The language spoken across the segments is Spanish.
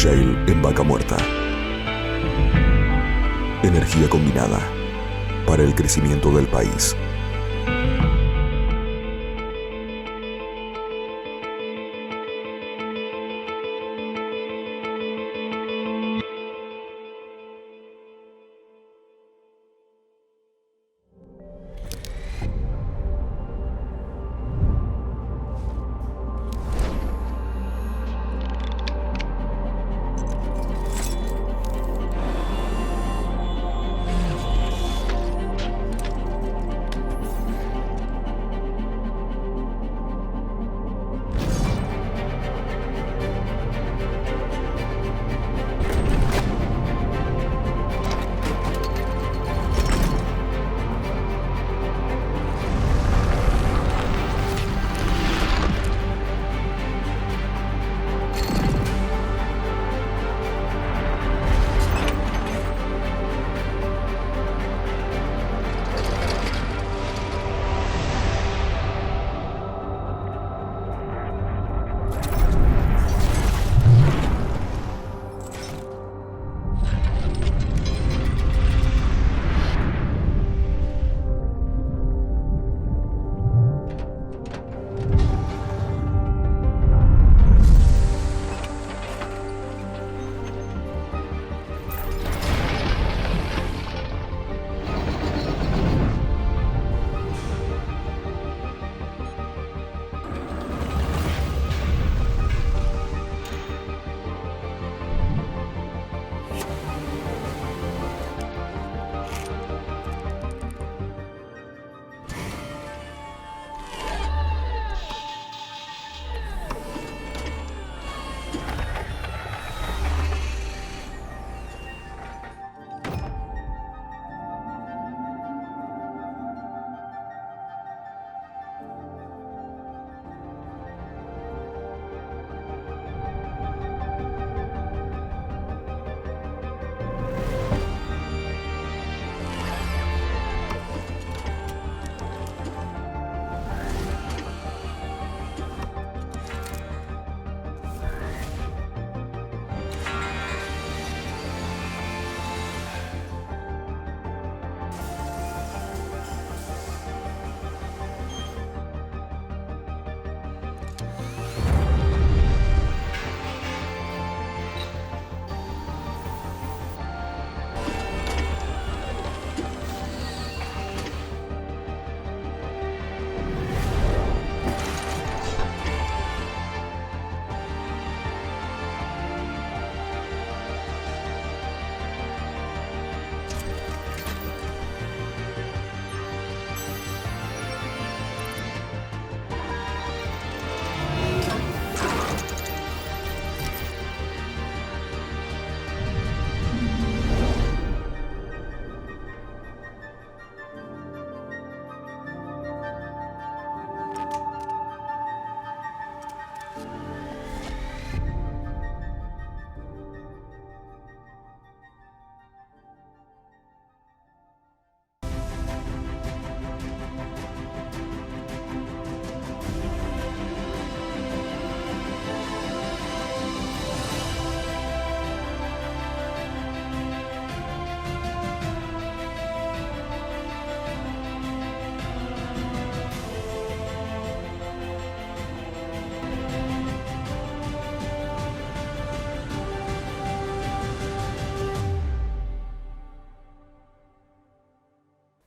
Shale en Vaca Muerta. Energía combinada para el crecimiento del país.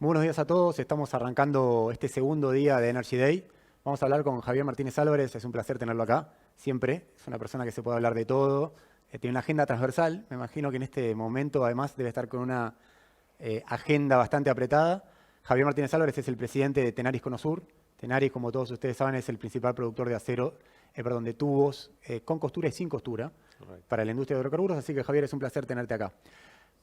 Muy buenos días a todos, estamos arrancando este segundo día de Energy Day. Vamos a hablar con Javier Martínez Álvarez, es un placer tenerlo acá, siempre. Es una persona que se puede hablar de todo, tiene una agenda transversal, me imagino que en este momento además debe estar con una agenda bastante apretada. Javier Martínez Álvarez es el presidente de Tenaris Conosur. Tenaris, como todos ustedes saben, es el principal productor de acero, de tubos con costura y sin costura para la industria de hidrocarburos, así que Javier, es un placer tenerte acá.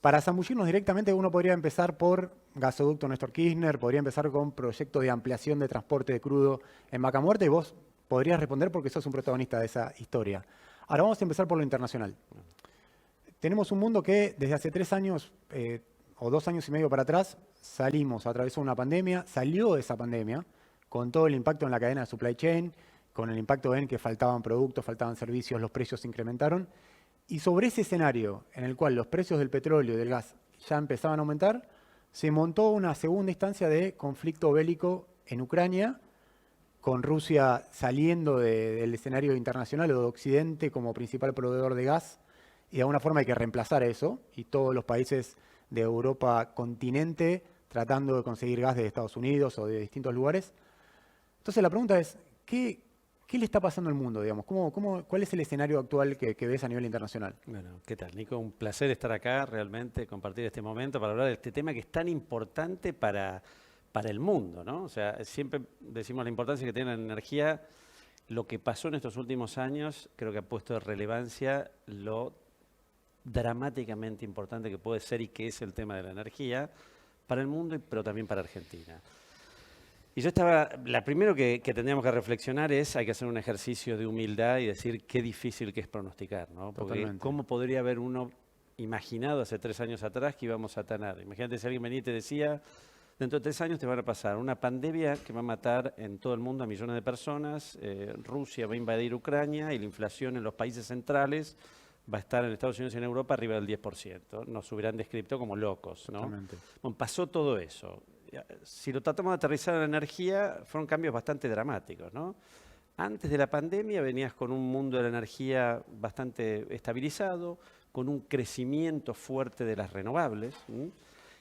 Para zambullirnos directamente, uno podría empezar por gasoducto Néstor Kirchner, podría empezar con proyecto de ampliación de transporte de crudo en Vaca Muerta y vos podrías responder porque sos un protagonista de esa historia. Ahora vamos a empezar por lo internacional. Tenemos un mundo que desde hace 3 años o 2 años y medio para atrás atravesó una pandemia, salió de esa pandemia con todo el impacto en la cadena de supply chain, con el impacto en que faltaban productos, faltaban servicios, los precios se incrementaron. Y sobre ese escenario en el cual los precios del petróleo y del gas ya empezaban a aumentar, se montó una segunda instancia de conflicto bélico en Ucrania, con Rusia saliendo del escenario internacional o de Occidente como principal proveedor de gas, y de alguna forma hay que reemplazar eso, y todos los países de Europa continente tratando de conseguir gas de Estados Unidos o de distintos lugares. Entonces la pregunta es, ¿qué le está pasando al mundo, digamos? ¿Cuál es el escenario actual que ves a nivel internacional? Bueno, ¿qué tal, Nico? Un placer estar acá, realmente, compartir este momento para hablar de este tema que es tan importante para el mundo, ¿no? O sea, siempre decimos la importancia que tiene la energía. Lo que pasó en estos últimos años creo que ha puesto de relevancia lo dramáticamente importante que puede ser y que es el tema de la energía para el mundo, pero también para Argentina. Y la primero que tendríamos que reflexionar es, hay que hacer un ejercicio de humildad y decir qué difícil que es pronosticar, ¿no? Porque Totalmente. ¿cómo podría haber uno imaginado hace 3 años atrás que íbamos a tener? Imagínate si alguien venía y te decía, dentro de 3 años te van a pasar una pandemia que va a matar en todo el mundo a millones de personas, Rusia va a invadir Ucrania y la inflación en los países centrales va a estar en Estados Unidos y en Europa arriba del 10%. Nos hubieran descrito como locos, ¿no? Totalmente. Bueno, pasó todo eso. Si lo tratamos de aterrizar en la energía, fueron cambios bastante dramáticos, ¿no? Antes de la pandemia venías con un mundo de la energía bastante estabilizado, con un crecimiento fuerte de las renovables.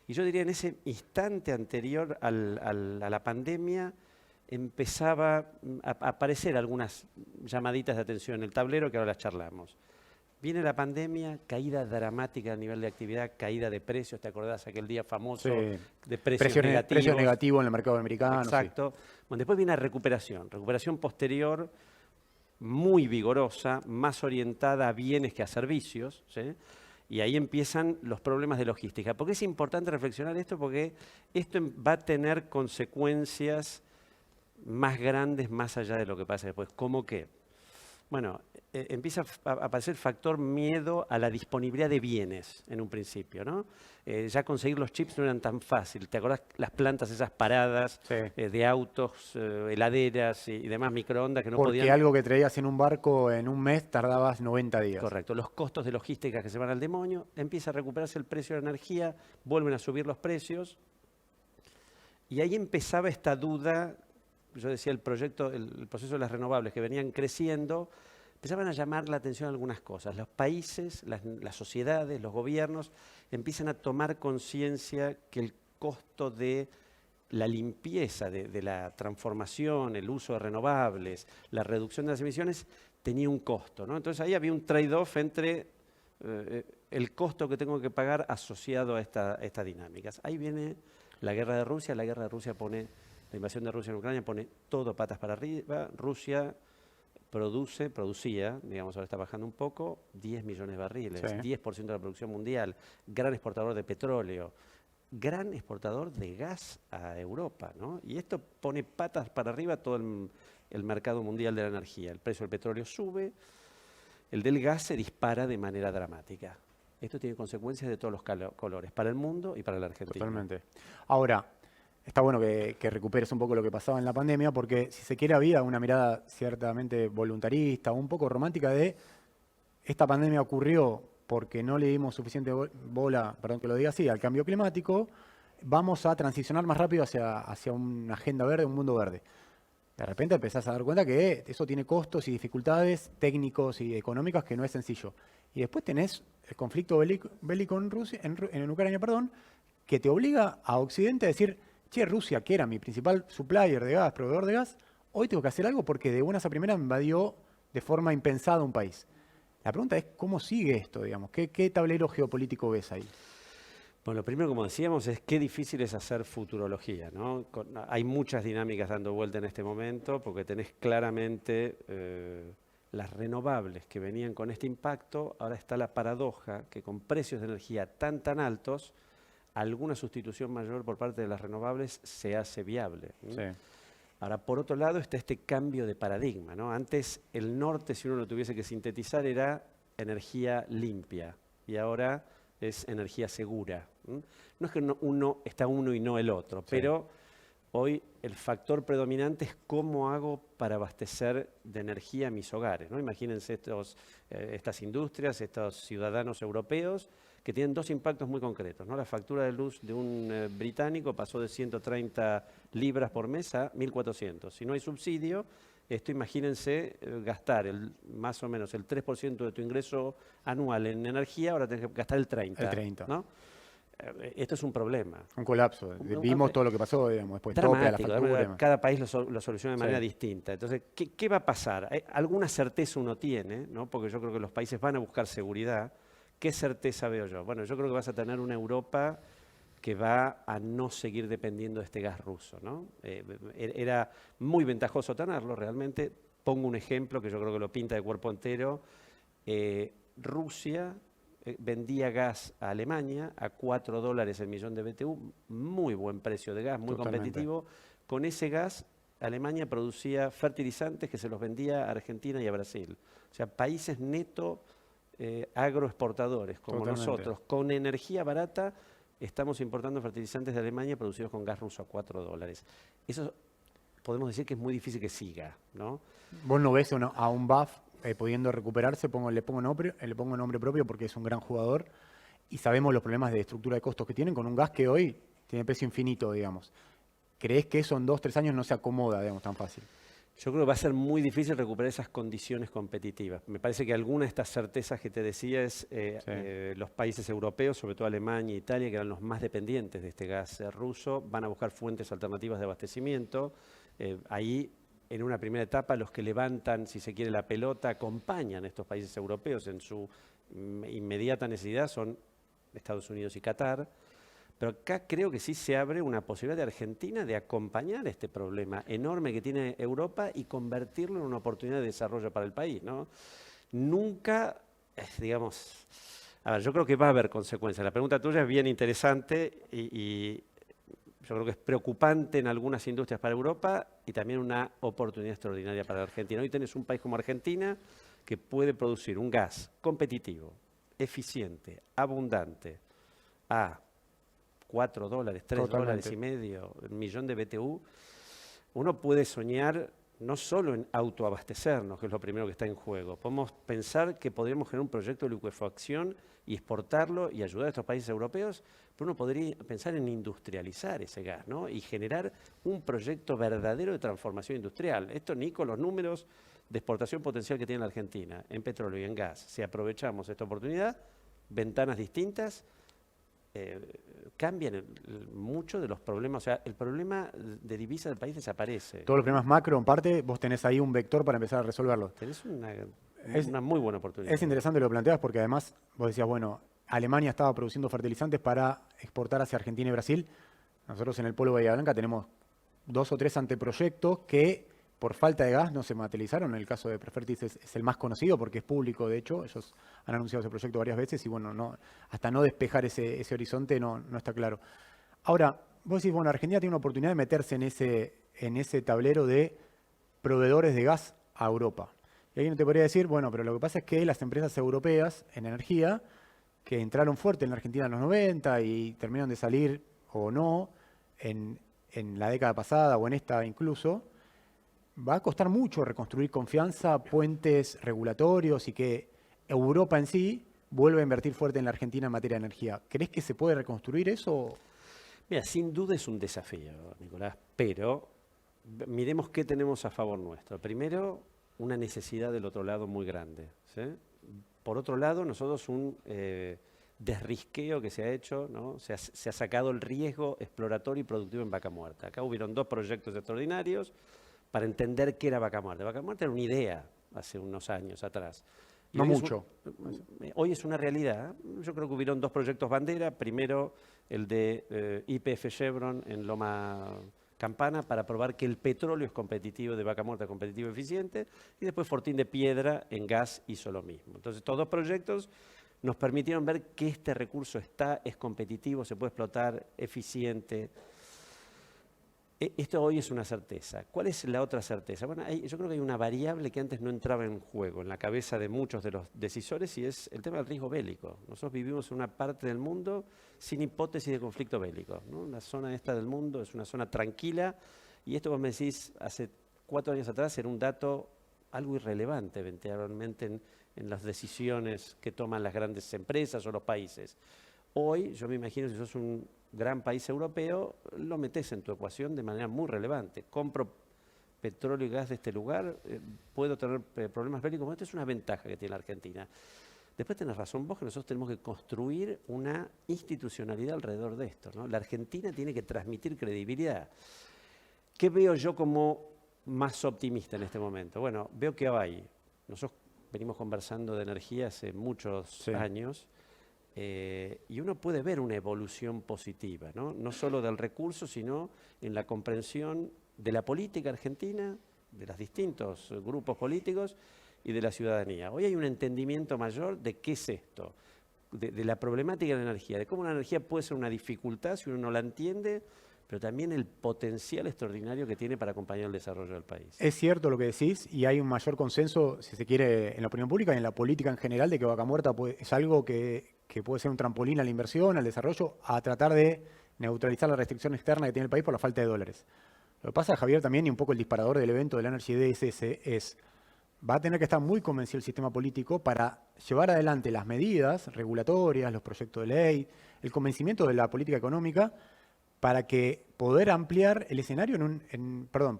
Y yo diría en ese instante anterior a la pandemia empezaba a aparecer algunas llamaditas de atención en el tablero que ahora las charlamos. Viene la pandemia, caída dramática a nivel de actividad, caída de precios, ¿te acordás aquel día famoso Sí. de precios negativos? Precios negativos en el mercado americano. Exacto. Sí. Bueno, después viene la recuperación posterior muy vigorosa, más orientada a bienes que a servicios, ¿sí? Y ahí empiezan los problemas de logística. ¿Por qué es importante reflexionar esto? Porque esto va a tener consecuencias más grandes más allá de lo que pasa después. ¿Cómo qué? Bueno, empieza a aparecer el factor miedo a la disponibilidad de bienes en un principio, ¿no? Ya conseguir los chips no eran tan fácil. ¿Te acordás las plantas esas paradas Sí. de autos, heladeras y demás microondas que no Porque podían? algo que traías en un barco en un mes tardabas 90 días. Correcto. Los costos de logística que se van al demonio, empieza a recuperarse el precio de la energía, vuelven a subir los precios. Y ahí empezaba esta duda. Yo decía, el proceso de las renovables que venían creciendo, empezaban a llamar la atención algunas cosas. Los países, las sociedades, los gobiernos empiezan a tomar conciencia que el costo de la limpieza, de la transformación, el uso de renovables, la reducción de las emisiones, tenía un costo, ¿no? Entonces ahí había un trade-off entre el costo que tengo que pagar asociado a estas dinámicas. Ahí viene la guerra de Rusia. La invasión de Rusia en Ucrania pone todo patas para arriba. Rusia producía, digamos, ahora está bajando un poco, 10 millones de barriles, Sí. 10% de la producción mundial, gran exportador de petróleo, gran exportador de gas a Europa, ¿no? Y esto pone patas para arriba todo el mercado mundial de la energía. El precio del petróleo sube, el del gas se dispara de manera dramática. Esto tiene consecuencias de todos los colores, para el mundo y para la Argentina. Totalmente. Ahora, está bueno que recuperes un poco lo que pasaba en la pandemia, porque si se quiere había una mirada ciertamente voluntarista, un poco romántica de esta pandemia ocurrió porque no le dimos suficiente bola, perdón que lo diga así, al cambio climático, vamos a transicionar más rápido hacia una agenda verde, un mundo verde. De repente empezás a dar cuenta que eso tiene costos y dificultades técnicos y económicas que no es sencillo. Y después tenés el conflicto bélico en Ucrania, que te obliga a Occidente a decir, che, Rusia, que era mi principal supplier de gas, proveedor de gas, hoy tengo que hacer algo porque de buenas a primeras me invadió de forma impensada un país. La pregunta es, ¿cómo sigue esto, digamos? ¿Qué tablero geopolítico ves ahí? Bueno, lo primero, como decíamos, es qué difícil es hacer futurología, ¿no? Hay muchas dinámicas dando vuelta en este momento porque tenés claramente las renovables que venían con este impacto. Ahora está la paradoja que con precios de energía tan altos, alguna sustitución mayor por parte de las renovables se hace viable. Sí. Ahora, por otro lado, está este cambio de paradigma, ¿no? Antes, el norte, si uno lo tuviese que sintetizar, era energía limpia y ahora es energía segura. No es que uno está uno y no el otro, Sí. pero hoy el factor predominante es cómo hago para abastecer de energía a mis hogares, ¿no? Imagínense estas industrias, estos ciudadanos europeos que tienen dos impactos muy concretos, ¿no? La factura de luz de un británico pasó de 130 libras por mes a 1.400. Si no hay subsidio, esto imagínense gastar más o menos el 3% de tu ingreso anual en energía, ahora tenés que gastar el 30%. El 30%. ¿No? Esto es un problema. Un colapso. Vimos todo lo que pasó, digamos, después tope a la Dramático, factura. cada país lo soluciona de manera Sí. distinta. Entonces, ¿qué va a pasar? Alguna certeza uno tiene, ¿no? Porque yo creo que los países van a buscar seguridad. ¿Qué certeza veo yo? Bueno, yo creo que vas a tener una Europa que va a no seguir dependiendo de este gas ruso, ¿no? Era muy ventajoso tenerlo realmente. Pongo un ejemplo que yo creo que lo pinta de cuerpo entero. Rusia vendía gas a Alemania a $4 el millón de BTU, muy buen precio de gas, muy competitivo. Con ese gas, Alemania producía fertilizantes que se los vendía a Argentina y a Brasil. O sea, países neto agroexportadores como nosotros, con energía barata, estamos importando fertilizantes de Alemania producidos con gas ruso a $4. Eso podemos decir que es muy difícil que siga, ¿no? ¿Vos no ves a un BAF pudiendo recuperarse? Le pongo nombre propio porque es un gran jugador y sabemos los problemas de estructura de costos que tienen con un gas que hoy tiene precio infinito, digamos. ¿Creés que eso en 2-3 años no se acomoda, digamos, tan fácil? Yo creo que va a ser muy difícil recuperar esas condiciones competitivas. Me parece que alguna de estas certezas que te decía es los países europeos, sobre todo Alemania e Italia, que eran los más dependientes de este gas ruso, van a buscar fuentes alternativas de abastecimiento. Ahí, en una primera etapa, los que levantan, si se quiere, la pelota, acompañan a estos países europeos en su inmediata necesidad, son Estados Unidos y Qatar. Pero acá creo que sí se abre una posibilidad de Argentina de acompañar este problema enorme que tiene Europa y convertirlo en una oportunidad de desarrollo para el país, ¿no? Nunca, digamos, a ver, yo creo que va a haber consecuencias. La pregunta tuya es bien interesante y yo creo que es preocupante en algunas industrias para Europa y también una oportunidad extraordinaria para la Argentina. Hoy tenés un país como Argentina que puede producir un gas competitivo, eficiente, abundante, a $4, $3.50, $1 millón de BTU, uno puede soñar no solo en autoabastecernos, que es lo primero que está en juego. Podemos pensar que podríamos generar un proyecto de liquefacción y exportarlo y ayudar a estos países europeos, pero uno podría pensar en industrializar ese gas, ¿no? Y generar un proyecto verdadero de transformación industrial. Esto ni con los números de exportación potencial que tiene la Argentina en petróleo y en gas. Si aprovechamos esta oportunidad, ventanas distintas, cambian mucho de los problemas. O sea, el problema de divisa del país desaparece. Todos los problemas macro, en parte, vos tenés ahí un vector para empezar a resolverlos. Tenés una muy buena oportunidad. Es interesante lo que planteas porque además vos decías, bueno, Alemania estaba produciendo fertilizantes para exportar hacia Argentina y Brasil. Nosotros en el Polo Bahía Blanca tenemos 2 o 3 anteproyectos que por falta de gas no se materializaron. En el caso de Prefertis es el más conocido porque es público, de hecho. Ellos han anunciado ese proyecto varias veces y bueno, hasta no despejar ese horizonte no está claro. Ahora, vos decís, bueno, Argentina tiene una oportunidad de meterse en ese tablero de proveedores de gas a Europa. Y alguien te podría decir, bueno, pero lo que pasa es que las empresas europeas en energía, que entraron fuerte en la Argentina en los 90 y terminaron de salir o no en la década pasada o en esta incluso, va a costar mucho reconstruir confianza, puentes regulatorios y que Europa en sí vuelva a invertir fuerte en la Argentina en materia de energía. ¿Crees que se puede reconstruir eso? Mira, sin duda es un desafío, Nicolás, pero miremos qué tenemos a favor nuestro. Primero, una necesidad del otro lado muy grande, ¿sí? Por otro lado, nosotros un desrisqueo que se ha hecho, ¿no? Se ha sacado el riesgo exploratorio y productivo en Vaca Muerta. Acá hubieron 2 proyectos extraordinarios para entender qué era Vaca Muerta. Vaca Muerta era una idea hace unos años atrás. Y no mucho. Hoy es una realidad. Yo creo que hubieron 2 proyectos bandera. Primero, el de YPF Chevron en Loma Campana para probar que el petróleo es competitivo, de Vaca Muerta competitivo y eficiente. Y después Fortín de Piedra en gas hizo lo mismo. Entonces, estos 2 proyectos nos permitieron ver que este recurso es competitivo, se puede explotar, eficiente. Esto hoy es una certeza. ¿Cuál es la otra certeza? Bueno, yo creo que hay una variable que antes no entraba en juego en la cabeza de muchos de los decisores y es el tema del riesgo bélico. Nosotros vivimos en una parte del mundo sin hipótesis de conflicto bélico, ¿no? La zona esta del mundo es una zona tranquila y esto vos me decís hace 4 años atrás era un dato algo irrelevante eventualmente en las decisiones que toman las grandes empresas o los países. Hoy, yo me imagino, si sos un gran país europeo, lo metés en tu ecuación de manera muy relevante. Compro petróleo y gas de este lugar, puedo tener problemas bélicos. Bueno, esta es una ventaja que tiene la Argentina. Después tenés razón vos que nosotros tenemos que construir una institucionalidad alrededor de esto, ¿no? La Argentina tiene que transmitir credibilidad. ¿Qué veo yo como más optimista en este momento? Bueno, veo que hay. Nosotros venimos conversando de energía hace muchos años. Y uno puede ver una evolución positiva, ¿no? No solo del recurso, sino en la comprensión de la política argentina, de los distintos grupos políticos y de la ciudadanía. Hoy hay un entendimiento mayor de qué es esto, de la problemática de la energía, de cómo la energía puede ser una dificultad si uno no la entiende, pero también el potencial extraordinario que tiene para acompañar el desarrollo del país. Es cierto lo que decís y hay un mayor consenso, si se quiere, en la opinión pública y en la política en general de que Vaca Muerta es algo que puede ser un trampolín a la inversión, al desarrollo, a tratar de neutralizar la restricción externa que tiene el país por la falta de dólares. Lo que pasa, Javier, también, y un poco el disparador del evento de la Energy Day es ese, va a tener que estar muy convencido el sistema político para llevar adelante las medidas regulatorias, los proyectos de ley, el convencimiento de la política económica, para que poder ampliar el escenario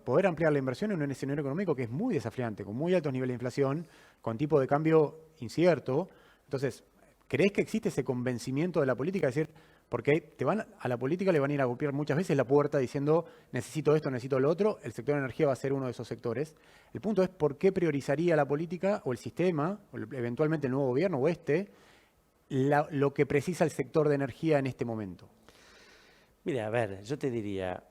poder ampliar la inversión en un escenario económico que es muy desafiante, con muy altos niveles de inflación, con tipo de cambio incierto. Entonces, ¿crees que existe ese convencimiento de la política? Es decir, porque a la política le van a ir a golpear muchas veces la puerta diciendo necesito esto, necesito lo otro, el sector de energía va a ser uno de esos sectores. El punto es por qué priorizaría la política o el sistema, o eventualmente el nuevo gobierno o lo que precisa el sector de energía en este momento. Mira, a ver, yo te diría,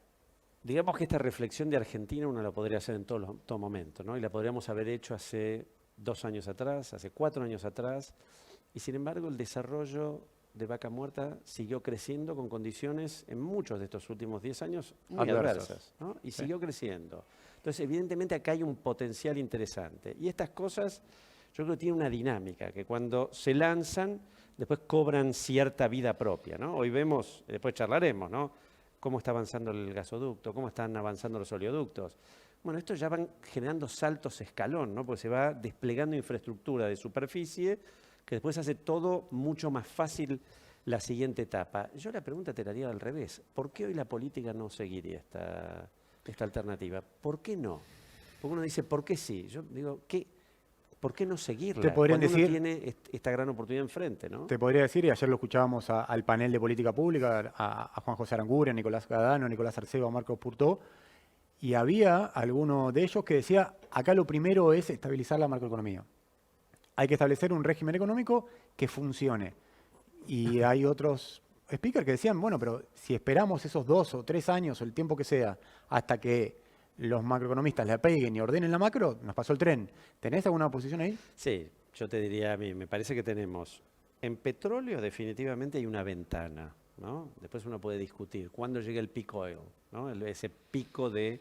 digamos que esta reflexión de Argentina uno la podría hacer en todo momento, ¿no? Y la podríamos haber hecho hace 2 años atrás, hace 4 años atrás, y sin embargo el desarrollo de Vaca Muerta siguió creciendo con condiciones en muchos de estos últimos 10 años muy adversas, ¿no? Y siguió creciendo. Entonces, evidentemente acá hay un potencial interesante. Y estas cosas, yo creo que tienen una dinámica, que cuando se lanzan, después cobran cierta vida propia, ¿no? Hoy vemos, después charlaremos, ¿no? Cómo está avanzando el gasoducto, cómo están avanzando los oleoductos. Bueno, estos ya van generando saltos escalón, ¿no? Porque se va desplegando infraestructura de superficie que después hace todo mucho más fácil la siguiente etapa. Yo la pregunta te la haría al revés. ¿Por qué hoy la política no seguiría esta alternativa? ¿Por qué no? Porque uno dice, ¿por qué sí? Yo digo, ¿por qué no seguirla? Te podrían cuando decir, uno tiene esta gran oportunidad enfrente, ¿no? Te podría decir, y ayer lo escuchábamos al panel de política pública, a Juan José Aranguren, a Nicolás Gadano, a Nicolás Arceo, a Marcos Purtó, y había alguno de ellos que decía, acá lo primero es estabilizar la macroeconomía. Hay que establecer un régimen económico que funcione. Y hay otros speakers que decían, bueno, pero si esperamos esos 2 o 3 años o el tiempo que sea hasta que los macroeconomistas la peguen y ordenen la macro, nos pasó el tren. ¿Tenés alguna posición ahí? Sí, yo te diría a mí, me parece que tenemos, en petróleo definitivamente hay una ventana, ¿no? Después uno puede discutir cuándo llega el peak oil, ¿no? Ese pico de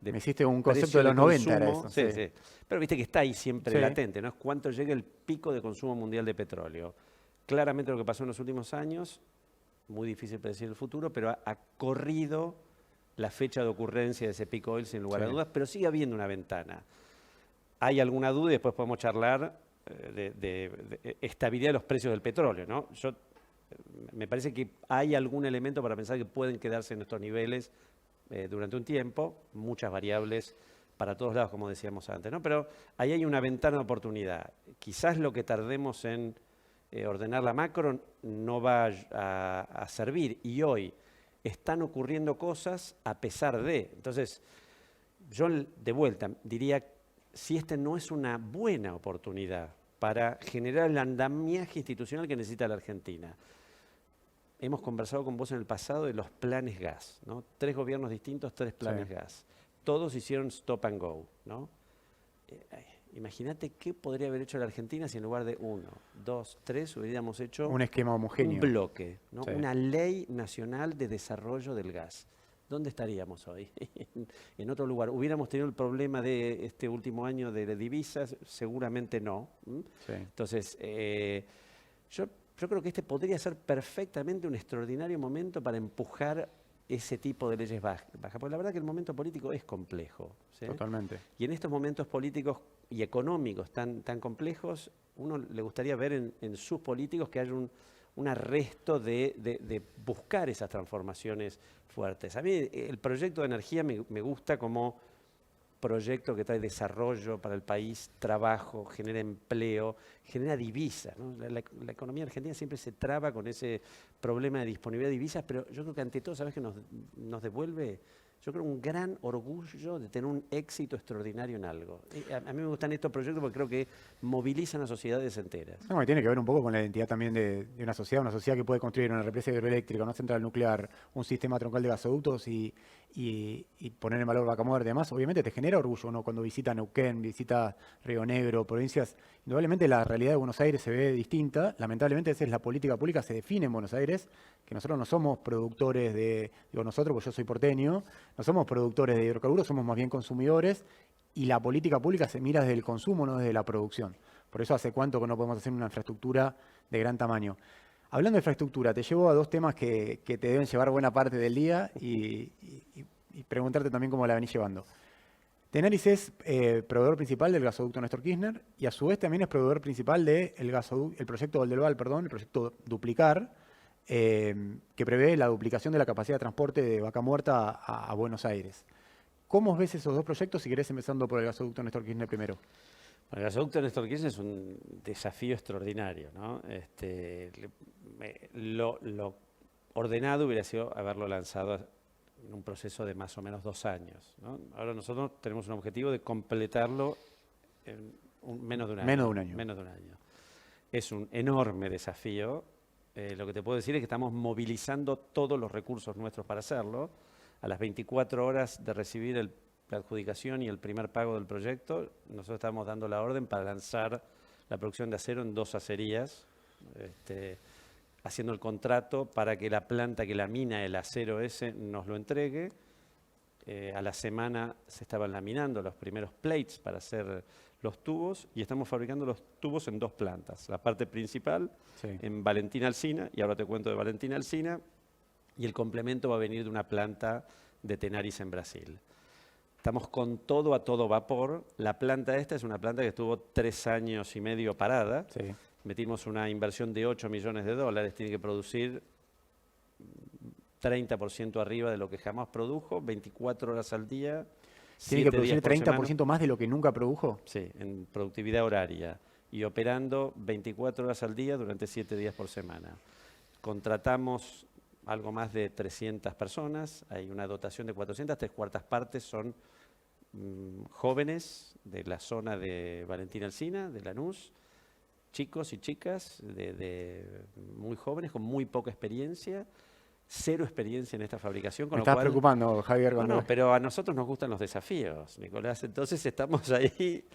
me hiciste un concepto de los 90, era eso. Sí, sí. Pero viste que está ahí siempre latente, ¿no? Es cuánto llega el pico de consumo mundial de petróleo. Claramente lo que pasó en los últimos años, muy difícil predecir el futuro, pero ha corrido la fecha de ocurrencia de ese peak oil sin lugar a dudas, pero sigue habiendo una ventana. Hay alguna duda y después podemos charlar de estabilidad de los precios del petróleo, ¿no? Me parece que hay algún elemento para pensar que pueden quedarse en estos niveles durante un tiempo, muchas variables para todos lados, como decíamos antes, ¿no? Pero ahí hay una ventana de oportunidad. Quizás lo que tardemos en ordenar la macro no va a servir, y hoy están ocurriendo cosas a pesar de. Entonces, yo de vuelta diría, si este no es una buena oportunidad para generar el andamiaje institucional que necesita la Argentina. Hemos conversado con vos en el pasado de los planes gas, ¿no? 3 gobiernos distintos, 3 planes gas. Todos hicieron stop and go, ¿no? Imagínate qué podría haber hecho la Argentina si en lugar de 1, 2, 3 hubiéramos hecho un esquema homogéneo, un bloque, ¿no? Una ley nacional de desarrollo del gas. ¿dónde estaríamos hoy? En otro lugar. ¿Hubiéramos tenido el problema de este último año de divisas? Seguramente no. Sí. Entonces, yo creo que este podría ser perfectamente un extraordinario momento para empujar ese tipo de leyes bajas, porque la verdad que el momento político es complejo. ¿Sí? Totalmente. Y en estos momentos políticos y económicos tan complejos, uno le gustaría ver en sus políticos que haya un arresto de buscar esas transformaciones fuertes. A mí el proyecto de energía me gusta como proyecto que trae desarrollo para el país, trabajo, genera empleo, genera divisas, ¿no? La economía argentina siempre se traba con ese problema de disponibilidad de divisas, pero yo creo que ante todo, ¿sabes qué nos devuelve? Yo creo un gran orgullo de tener un éxito extraordinario en algo. A mí me gustan estos proyectos porque creo que movilizan a sociedades enteras. No, y tiene que ver un poco con la identidad también de una sociedad que puede construir una represa hidroeléctrica, una central nuclear, un sistema troncal de gasoductos y poner en valor Vaca Muerta y demás. Obviamente te genera orgullo, ¿no? Cuando visita Neuquén, visita Río Negro, provincias, indudablemente la realidad de Buenos Aires se ve distinta. Lamentablemente esa es la política pública, se define en Buenos Aires, que nosotros no somos productores nosotros, porque yo soy porteño, no somos productores de hidrocarburos, somos más bien consumidores, y la política pública se mira desde el consumo, no desde la producción. Por eso hace cuánto que no podemos hacer una infraestructura de gran tamaño. Hablando de infraestructura, te llevo a dos temas que te deben llevar buena parte del día y preguntarte también cómo la venís llevando. Tenaris es proveedor principal del gasoducto Néstor Kirchner y a su vez también es proveedor principal del proyecto Oldelval, el proyecto Duplicar, que prevé la duplicación de la capacidad de transporte de Vaca Muerta a Buenos Aires. ¿Cómo ves esos dos proyectos? Si querés, empezando por el gasoducto Néstor Kirchner primero. Bueno, el gasoducto Néstor Kirchner es un desafío extraordinario, ¿no? Lo ordenado hubiera sido haberlo lanzado en un proceso de más o menos 2 años, ¿no? Ahora nosotros tenemos un objetivo de completarlo en menos de un año. Menos de un año. Es un enorme desafío. Lo que te puedo decir es que estamos movilizando todos los recursos nuestros para hacerlo. A las 24 horas de recibir la adjudicación y el primer pago del proyecto, nosotros estamos dando la orden para lanzar la producción de acero en 2 acerías, haciendo el contrato para que la planta que lamina el acero ese nos lo entregue. A la semana se estaban laminando los primeros plates para hacer los tubos y estamos fabricando los tubos en 2 plantas. La parte principal en Valentín Alsina, y ahora te cuento de Valentín Alsina, y el complemento va a venir de una planta de Tenaris en Brasil. Estamos con todo a todo vapor. La planta esta es una planta que estuvo 3 años y medio parada. Sí. Metimos una inversión de $8 millones, tiene que producir 30% arriba de lo que jamás produjo, 24 horas al día. ¿Tiene que producir 30% más de lo que nunca produjo? Sí, en productividad horaria y operando 24 horas al día durante 7 días por semana. Contratamos algo más de 300 personas, hay una dotación de 400, 3/4 partes son jóvenes de la zona de Valentín Alsina, de Lanús, chicos y chicas muy jóvenes, con muy poca experiencia, 0 experiencia en esta fabricación. Me estás preocupando, Javier. No, pero a nosotros nos gustan los desafíos, Nicolás. Entonces estamos ahí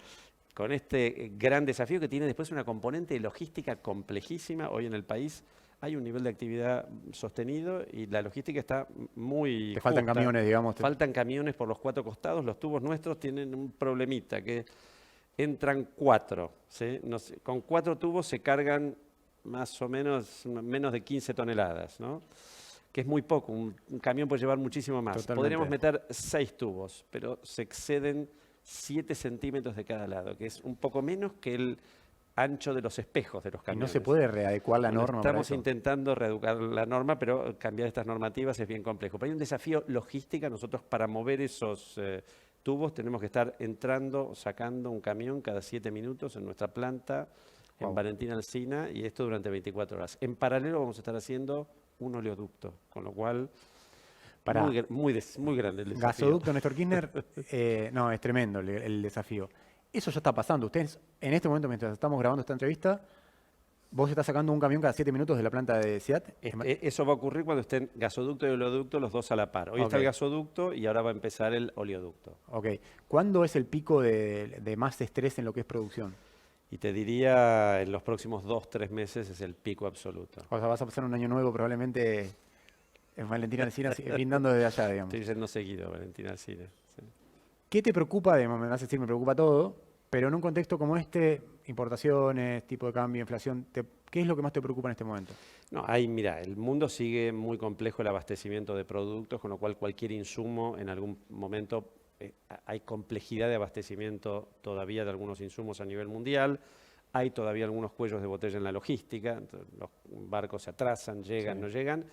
con este gran desafío que tiene después una componente de logística complejísima. Hoy en el país hay un nivel de actividad sostenido y la logística está muy Te faltan camiones, digamos. Faltan camiones por los 4 costados. Los tubos nuestros tienen un problemita, que entran 4. ¿Sí? Con 4 tubos se cargan más o menos de 15 toneladas, ¿no? Que es muy poco. Un camión puede llevar muchísimo más. Totalmente. Podríamos meter 6 tubos, pero se exceden 7 centímetros de cada lado, que es un poco menos que el ancho de los espejos de los Y camiones. no se puede readecuar la norma. Estamos intentando reeducar la norma, pero cambiar estas normativas es bien complejo. Pero hay un desafío logística. Nosotros, para mover esos tubos, tenemos que estar entrando, sacando un camión cada 7 minutos en nuestra planta en Valentín Alsina, y esto durante 24 horas. En paralelo vamos a estar haciendo un oleoducto, con lo cual muy grande el desafío. Gasoducto Néstor Kirchner, no, es tremendo el desafío. Eso ya está pasando. Ustedes, en este momento, mientras estamos grabando esta entrevista, vos estás sacando un camión cada 7 minutos de la planta de SEAT. Eso va a ocurrir cuando estén gasoducto y oleoducto los dos a la par. Hoy está el gasoducto y ahora va a empezar el oleoducto. Ok. ¿Cuándo es el pico de más estrés en lo que es producción? Y te diría, en los próximos 2-3 meses es el pico absoluto. O sea, vas a pasar un año nuevo probablemente En Valentina Alsina, sí, brindando desde allá, digamos. Estoy yendo seguido, Valentina Alsina. Sí. ¿Qué te preocupa, me vas a decir, me preocupa todo, pero en un contexto como este, importaciones, tipo de cambio, inflación, ¿qué es lo que más te preocupa en este momento? No, mira, el mundo sigue muy complejo el abastecimiento de productos, con lo cual cualquier insumo en algún momento hay complejidad de abastecimiento todavía de algunos insumos a nivel mundial. Hay todavía algunos cuellos de botella en la logística, los barcos se atrasan, llegan, Sí. no llegan.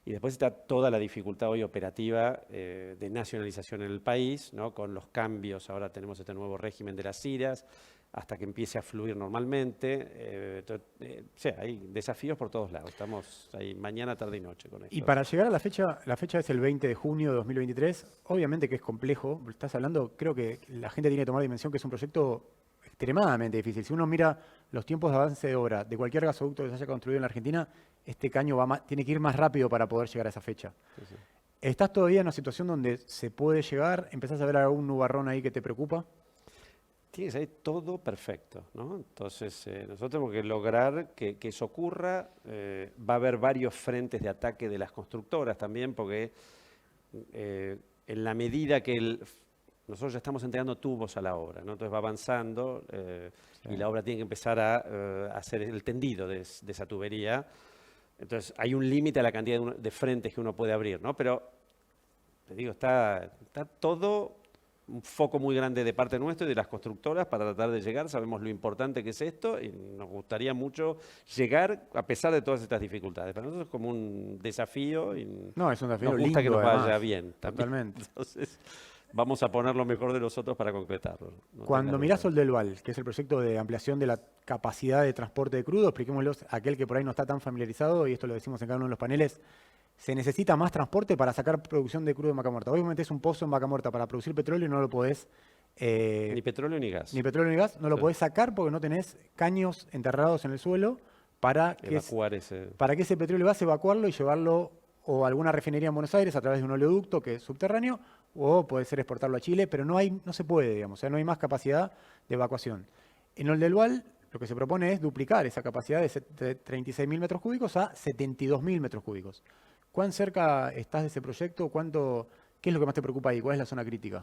Y después está toda la dificultad hoy operativa de nacionalización en el país, ¿no? Con los cambios, ahora tenemos este nuevo régimen de las IRAs, hasta que empiece a fluir normalmente. O sea, hay desafíos por todos lados. Estamos ahí mañana, tarde y noche con esto. Y para llegar a la fecha es el 20 de junio de 2023, obviamente que es complejo, estás hablando, creo que la gente tiene que tomar dimensión que es un proyecto extremadamente difícil. Si uno mira los tiempos de avance de obra de cualquier gasoducto que se haya construido en la Argentina, este caño tiene que ir más rápido para poder llegar a esa fecha. Sí, sí. ¿Estás todavía en una situación donde se puede llegar? ¿Empezás a ver algún nubarrón ahí que te preocupa? Tiene que salir todo perfecto, ¿no? Entonces, nosotros tenemos que lograr que eso ocurra. Va a haber varios frentes de ataque de las constructoras también, porque en la medida que nosotros ya estamos entregando tubos a la obra, ¿no? Entonces va avanzando y la obra tiene que empezar a hacer el tendido de esa tubería. Entonces hay un límite a la cantidad de frentes que uno puede abrir, ¿no? Pero, te digo, está todo un foco muy grande de parte nuestra y de las constructoras para tratar de llegar. Sabemos lo importante que es esto y nos gustaría mucho llegar a pesar de todas estas dificultades. Para nosotros es como un desafío y No, es un desafío nos gusta lindo, que nos vaya además. bien también. Totalmente. Entonces, vamos a poner lo mejor de nosotros para concretarlo. No Cuando tengas mirás duda. Sol del Val, que es el proyecto de ampliación de la capacidad de transporte de crudo, expliquémoslo a aquel que por ahí no está tan familiarizado, y esto lo decimos en cada uno de los paneles, se necesita más transporte para sacar producción de crudo en Vaca Muerta. Hoy metés un pozo en Vaca Muerta para producir petróleo y no lo podés, Ni petróleo ni gas. ni petróleo ni gas, no lo Sí. podés sacar porque no tenés caños enterrados en el suelo para que, Evacuar ese... para que ese petróleo vas a evacuarlo y llevarlo o a alguna refinería en Buenos Aires a través de un oleoducto que es subterráneo, o puede ser exportarlo a Chile, pero no se puede, digamos, o sea, no hay más capacidad de evacuación. En Oldelval lo que se propone es duplicar esa capacidad de 36.000 metros cúbicos a 72.000 metros cúbicos. ¿Cuán cerca estás de ese proyecto? ¿Qué es lo que más te preocupa ahí? ¿Cuál es la zona crítica?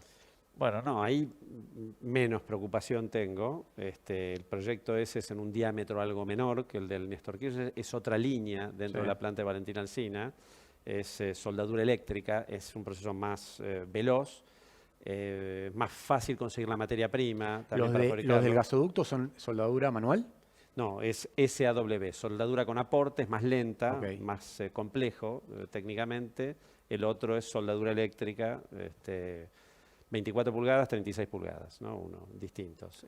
Bueno, no, ahí menos preocupación tengo. El proyecto ese es en un diámetro algo menor que el del Néstor Kirchner. Es otra línea dentro de la planta de Valentina Alsina. Es soldadura eléctrica, es un proceso más veloz, más fácil conseguir la materia prima. También para ¿Los fabricarlo. del gasoducto son soldadura manual? No, es SAW, soldadura con aporte, es más lenta, Ok. más complejo técnicamente. El otro es soldadura eléctrica, 24 pulgadas, 36 pulgadas, ¿no? Distintos.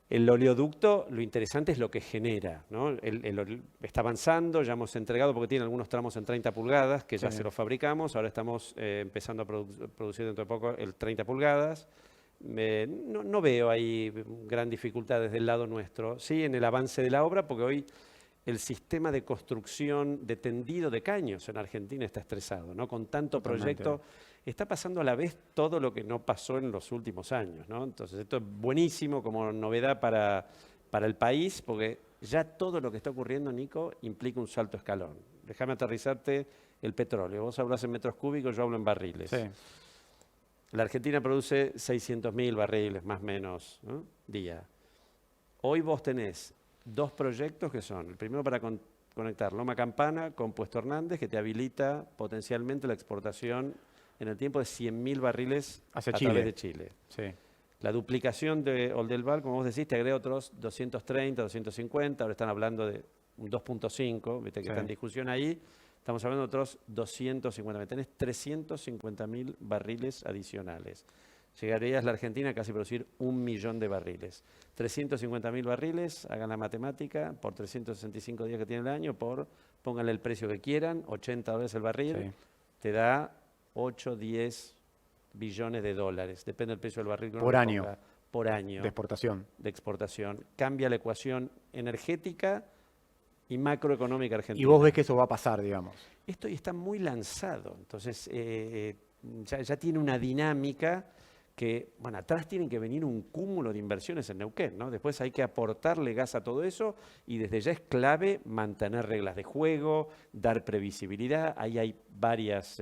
El oleoducto, lo interesante es lo que genera, ¿no? Está avanzando, ya hemos entregado, porque tiene algunos tramos en 30 pulgadas, que ya Sí. se los fabricamos, ahora estamos empezando a producir dentro de poco el 30 pulgadas. No veo ahí gran dificultad desde el lado nuestro, sí, en el avance de la obra, porque hoy el sistema de construcción de tendido de caños en Argentina está estresado, ¿no? Con tanto Totalmente. proyecto, está pasando a la vez todo lo que no pasó en los últimos años, ¿no? Entonces esto es buenísimo como novedad para el país, porque ya todo lo que está ocurriendo, Nico, implica un salto escalón. Déjame aterrizarte el petróleo. Vos hablas en metros cúbicos, yo hablo en barriles. Sí. La Argentina produce 600.000 barriles, más o menos, ¿no? Día. Hoy vos tenés dos proyectos que son, el primero para conectar Loma Campana con Puesto Hernández, que te habilita potencialmente la exportación en el tiempo de 100.000 barriles Hacia a Chile. través de Chile. Sí. La duplicación de Oldelval, como vos decís, te agrega otros 230, 250, ahora están hablando de un 2.5, viste que Sí. está en discusión ahí. Estamos hablando de otros 250.000. Tenés 350.000 barriles adicionales. Llegarías la Argentina a casi producir 1 millón de barriles. 350.000 barriles, hagan la matemática, por 365 días que tiene el año, pónganle el precio que quieran, $80 el barril, Sí. te da 8, 10 billones de dólares. Depende del precio del barril que uno Por le año. ponga. Por año De exportación. de exportación. Cambia la ecuación energética y macroeconómica argentina. Y vos ves que eso va a pasar, digamos. Esto ya está muy lanzado, entonces ya tiene una dinámica que, bueno, atrás tienen que venir un cúmulo de inversiones en Neuquén, ¿no? Después hay que aportarle gas a todo eso y desde ya es clave mantener reglas de juego, dar previsibilidad. Ahí hay varias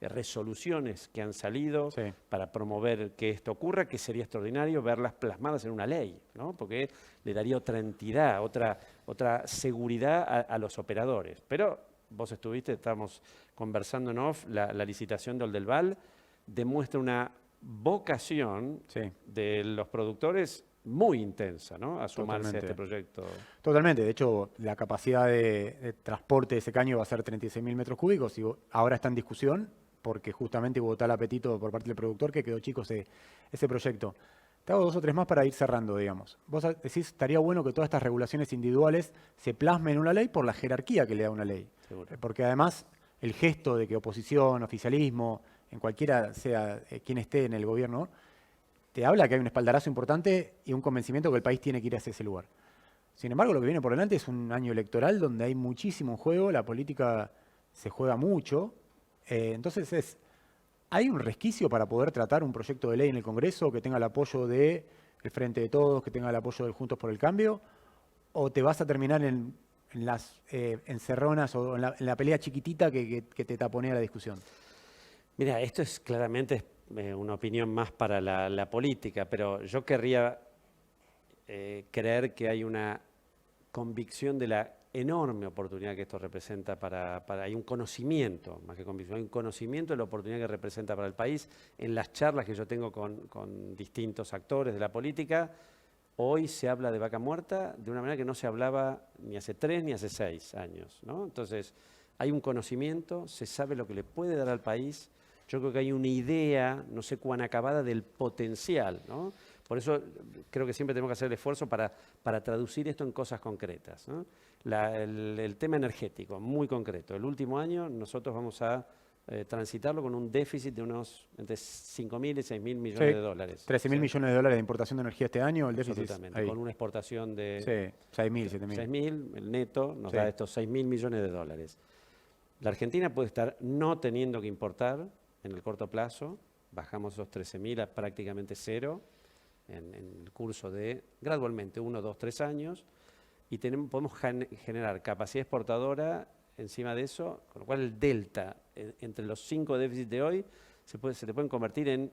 resoluciones que han salido Sí. para promover que esto ocurra, que sería extraordinario verlas plasmadas en una ley, ¿no? Porque le daría otra entidad, otra seguridad a los operadores. Pero vos estuviste, estábamos conversando en off, la licitación del Oldelval demuestra una vocación Sí. de los productores muy intensa, ¿no? A sumarse a Totalmente. este proyecto. Totalmente. De hecho, la capacidad de transporte de ese caño va a ser 36.000 metros cúbicos y ahora está en discusión porque justamente hubo tal apetito por parte del productor que quedó chico ese proyecto. Te hago 2 o 3 más para ir cerrando, digamos. Vos decís, estaría bueno que todas estas regulaciones individuales se plasmen en una ley por la jerarquía que le da una ley. Seguro. Porque además el gesto de que oposición, oficialismo, en cualquiera sea quien esté en el gobierno, te habla que hay un espaldarazo importante y un convencimiento que el país tiene que ir hacia ese lugar. Sin embargo, lo que viene por delante es un año electoral donde hay muchísimo en juego, la política se juega mucho. Entonces ¿hay un resquicio para poder tratar un proyecto de ley en el Congreso que tenga el apoyo del Frente de Todos, que tenga el apoyo del Juntos por el Cambio? ¿O te vas a terminar en las encerronas o en la pelea chiquitita que te taponea la discusión? Mira, esto es claramente una opinión más para la política, pero yo querría creer que hay una convicción de la enorme oportunidad que esto representa hay un conocimiento, más que convicción, hay un conocimiento de la oportunidad que representa para el país. En las charlas que yo tengo con distintos actores de la política, hoy se habla de vaca muerta de una manera que no se hablaba ni hace 3 ni hace 6 años, ¿no? Entonces, hay un conocimiento, se sabe lo que le puede dar al país. Yo creo que hay una idea, no sé cuán acabada, del potencial, ¿no? Por eso creo que siempre tenemos que hacer el esfuerzo para traducir esto en cosas concretas, ¿no? El tema energético, muy concreto. El último año nosotros vamos a transitarlo con un déficit de unos entre 5.000 y 6.000 millones de dólares. 13.000 millones de dólares de importación de energía este año, el déficit Absolutamente, ahí. con una exportación de Sí, 6.000, 7.000. 6.000, el neto nos Sí. da estos 6.000 millones de dólares. La Argentina puede estar no teniendo que importar en el corto plazo, bajamos esos 13.000 a prácticamente cero en el curso de gradualmente 1, 2, 3 años y podemos generar capacidad exportadora encima de eso, con lo cual el delta entre los 5 déficits de hoy se te pueden convertir en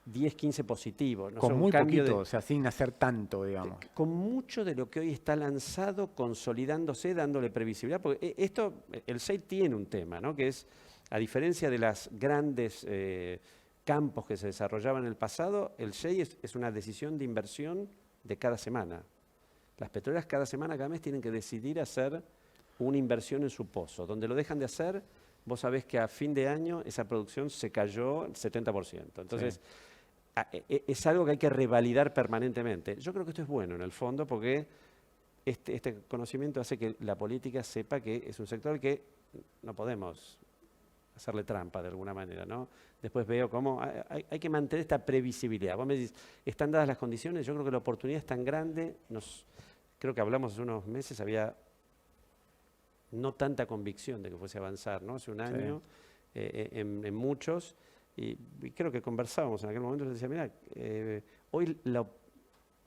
10, 15 positivos. No sé, Con un muy cambio poquito, o sea, sin hacer tanto, digamos. con mucho de lo que hoy está lanzado, consolidándose, dándole previsibilidad, porque el SEI tiene un tema, ¿no? Que es, a diferencia de las grandes campos que se desarrollaban en el pasado, el SEI es una decisión de inversión de cada semana. Las petroleras cada semana, cada mes tienen que decidir hacer una inversión en su pozo. Donde lo dejan de hacer, vos sabés que a fin de año esa producción se cayó el 70%. Entonces, sí, es algo que hay que revalidar permanentemente. Yo creo que esto es bueno en el fondo porque este conocimiento hace que la política sepa que es un sector que no podemos hacerle trampa de alguna manera, ¿no? Después veo cómo hay que mantener esta previsibilidad. Vos me decís, ¿están dadas las condiciones? Yo creo que la oportunidad es tan grande. Creo que hablamos hace unos meses, había no tanta convicción de que fuese a avanzar, ¿no? Hace un año, en muchos, y creo que conversábamos en aquel momento, yo decía, mira, hoy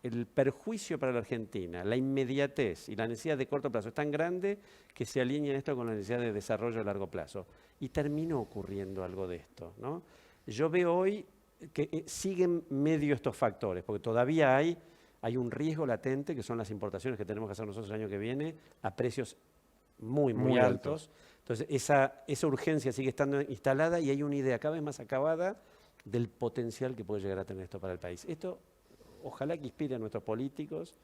el perjuicio para la Argentina, la inmediatez y la necesidad de corto plazo es tan grande que se alinea esto con la necesidad de desarrollo a largo plazo. Y terminó ocurriendo algo de esto, ¿no? Yo veo hoy que siguen medio estos factores, porque todavía hay un riesgo latente, que son las importaciones que tenemos que hacer nosotros el año que viene, a precios muy altos. Entonces, esa urgencia sigue estando instalada y hay una idea cada vez más acabada del potencial que puede llegar a tener esto para el país. Esto, ojalá que inspire a nuestros políticos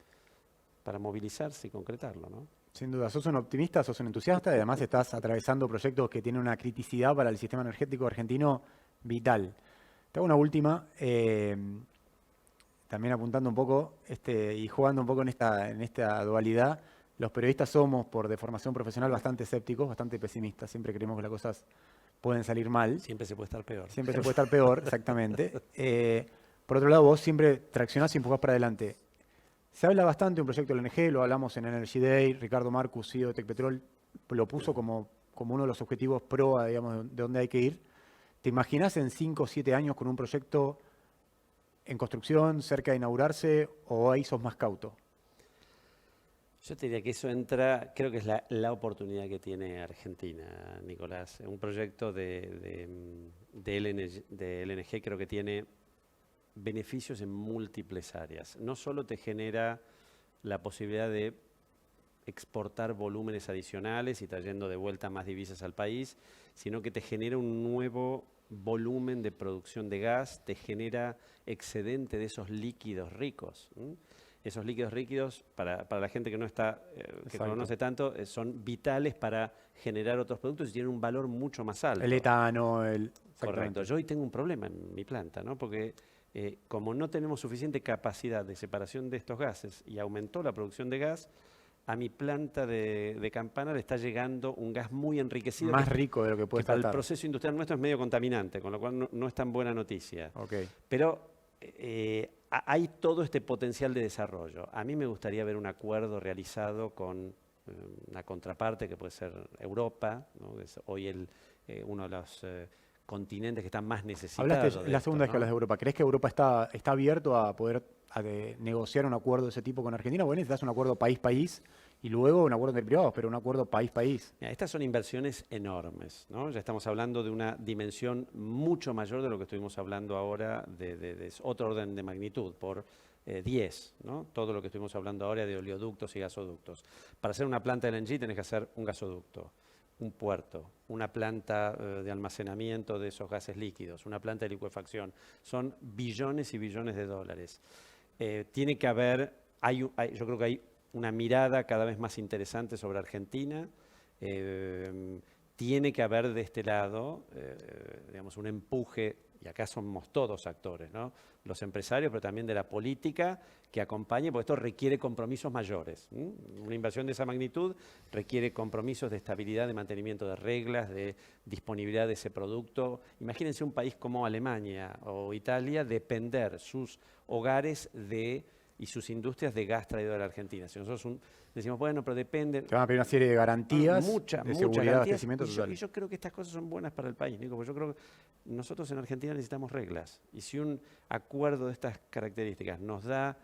para movilizarse y concretarlo, ¿no? Sin duda, sos un optimista, sos un entusiasta y además estás atravesando proyectos que tienen una criticidad para el sistema energético argentino vital. Te hago una última, también apuntando un poco y jugando un poco en esta dualidad. Los periodistas somos, por deformación profesional, bastante escépticos, bastante pesimistas. Siempre creemos que las cosas pueden salir mal. Siempre se puede estar peor. Siempre se puede estar peor, exactamente. Por otro lado, vos siempre traccionás y empujás para adelante. Se habla bastante de un proyecto del LNG, lo hablamos en Energy Day, Ricardo Marcus, CEO de Tecpetrol, lo puso como uno de los objetivos proa, digamos, de dónde hay que ir. ¿Te imaginás en 5 o 7 años con un proyecto en construcción, cerca de inaugurarse, o ahí sos más cauto? Yo te diría que eso entra, creo que es la oportunidad que tiene Argentina, Nicolás. Un proyecto de LNG creo que tiene beneficios en múltiples áreas. No solo te genera la posibilidad de exportar volúmenes adicionales y trayendo de vuelta más divisas al país, sino que te genera un nuevo volumen de producción de gas, te genera excedente de esos líquidos ricos. Esos líquidos líquidos, para la gente que no está, que no conoce tanto, son vitales para generar otros productos y tienen un valor mucho más alto. El etano, Correcto. Yo hoy tengo un problema en mi planta, ¿no? Porque como no tenemos suficiente capacidad de separación de estos gases y aumentó la producción de gas, a mi planta de Campana le está llegando un gas muy enriquecido. Más rico de lo que puede estar. Para el proceso industrial nuestro es medio contaminante, con lo cual no es tan buena noticia. Okay. Pero hay todo este potencial de desarrollo. A mí me gustaría ver un acuerdo realizado con una contraparte que puede ser Europa, ¿no? Es hoy uno de los continentes que están más necesitados. Hablaste la segunda vez que hablas de Europa. ¿Crees que Europa está abierto a poder negociar un acuerdo de ese tipo con Argentina? Bueno, necesitas un acuerdo país-país y luego un acuerdo entre privados, pero un acuerdo país-país. Estas son inversiones enormes, ¿no? Ya estamos hablando de una dimensión mucho mayor de lo que estuvimos hablando ahora, de otro orden de magnitud, por 10, ¿no? Todo lo que estuvimos hablando ahora de oleoductos y gasoductos. Para hacer una planta de LNG tenés que hacer un gasoducto, un puerto, una planta de almacenamiento de esos gases líquidos, una planta de licuefacción. Son billones y billones de dólares. Tiene que haber, yo creo que hay una mirada cada vez más interesante sobre Argentina. Tiene que haber de este lado, digamos, un empuje, y acá somos todos actores, ¿no? Los empresarios, pero también de la política, que acompañe, porque esto requiere compromisos mayores. Una inversión de esa magnitud requiere compromisos de estabilidad, de mantenimiento de reglas, de disponibilidad de ese producto. Imagínense un país como Alemania o Italia depender sus hogares y sus industrias de gas traído de la Argentina. Si nosotros decimos, bueno, pero depende... Te van a pedir una serie de garantías, de seguridad, abastecimiento total. Y yo creo que estas cosas son buenas para el país, Nico, porque yo creo que nosotros en Argentina necesitamos reglas. Y si un acuerdo de estas características nos da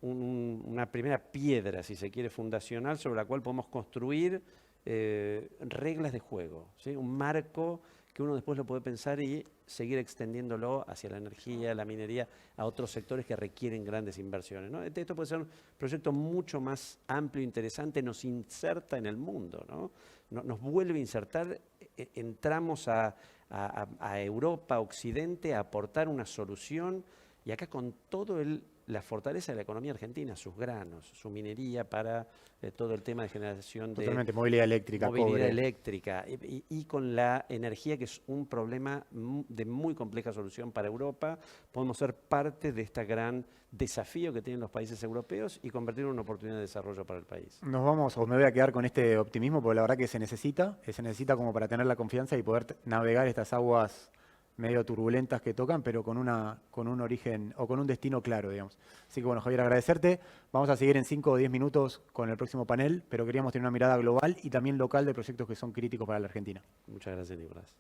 una primera piedra, si se quiere, fundacional, sobre la cual podemos construir reglas de juego, ¿sí? Un marco que uno después lo puede pensar y seguir extendiéndolo hacia la energía, la minería, a otros sectores que requieren grandes inversiones, ¿no? Esto puede ser un proyecto mucho más amplio, interesante, nos inserta en el mundo, ¿no? Nos vuelve a insertar, entramos a Europa, Occidente, a aportar una solución, y acá con todo la fortaleza de la economía argentina, sus granos, su minería para todo el tema de generación de... Totalmente, movilidad eléctrica, movilidad cobre. eléctrica y con la energía, que es un problema de muy compleja solución para Europa. Podemos ser parte de este gran desafío que tienen los países europeos y convertirlo en una oportunidad de desarrollo para el país. Nos vamos, o me voy a quedar con este optimismo, porque la verdad que se necesita como para tener la confianza y poder navegar estas aguas medio turbulentas que tocan, pero con un origen o con un destino claro, digamos. Así que bueno, Javier, agradecerte. Vamos a seguir en 5 o 10 minutos con el próximo panel, pero queríamos tener una mirada global y también local de proyectos que son críticos para la Argentina. Muchas gracias, Nicolás.